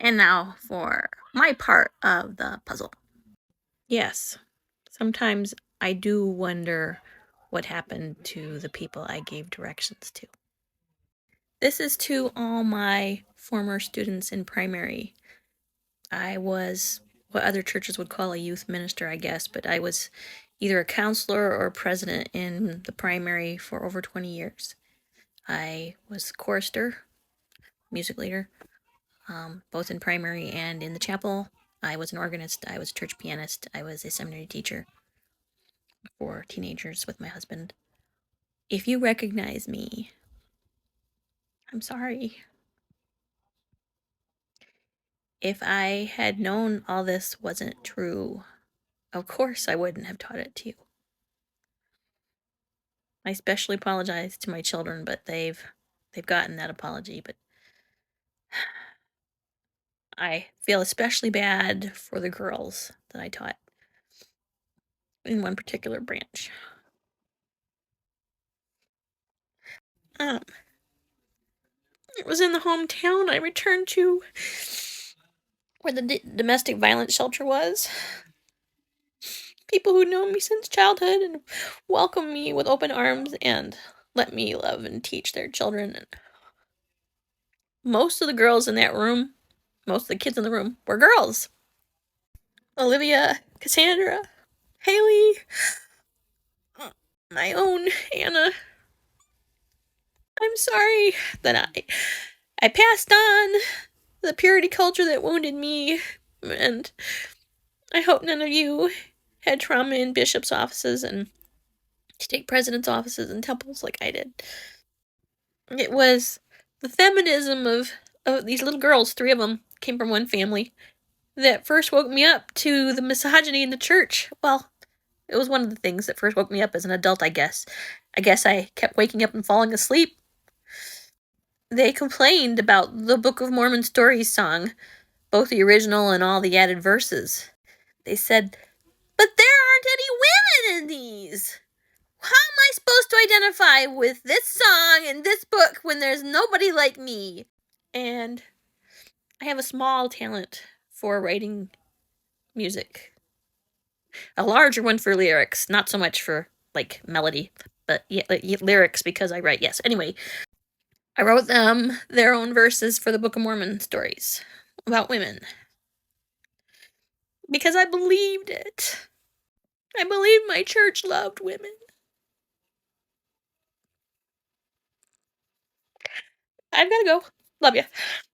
And now for my part of the puzzle. Yes, sometimes I do wonder what happened to the people I gave directions to. This is to all my former students in primary. I was what other churches would call a youth minister, I guess, but I was either a counselor or president in the primary for over 20 years. I was chorister, music leader, both in primary and in the chapel. I was an organist, I was a church pianist, I was a seminary teacher for teenagers with my husband. If you recognize me, I'm sorry. If I had known all this wasn't true, of course I wouldn't have taught it to you. I especially apologize to my children, but they've gotten that apology, but I feel especially bad for the girls that I taught in one particular branch. It was in the hometown I returned to where the domestic violence shelter was. People who know me since childhood and welcome me with open arms and let me love and teach their children. And most of the girls in that room, most of the kids in the room, were girls. Olivia, Cassandra, Haley, my own Anna. I'm sorry that I passed on the purity culture that wounded me, and I hope none of you had trauma in bishops' offices and stake presidents' offices and temples like I did. It was the feminism of these little girls, 3 of them came from one family, that first woke me up to the misogyny in the church. Well, it was one of the things that first woke me up as an adult, I guess. I guess I kept waking up and falling asleep. They complained about the Book of Mormon Stories song, both the original and all the added verses. They said, "But there aren't any women in these! How am I supposed to identify with this song and this book when there's nobody like me?" And I have a small talent for writing music. A larger one for lyrics, not so much for, like, melody, but lyrics because I write, yes. Anyway, I wrote them their own verses for the Book of Mormon stories about women. Because I believed it. I believed my church loved women. I've gotta go. Love ya.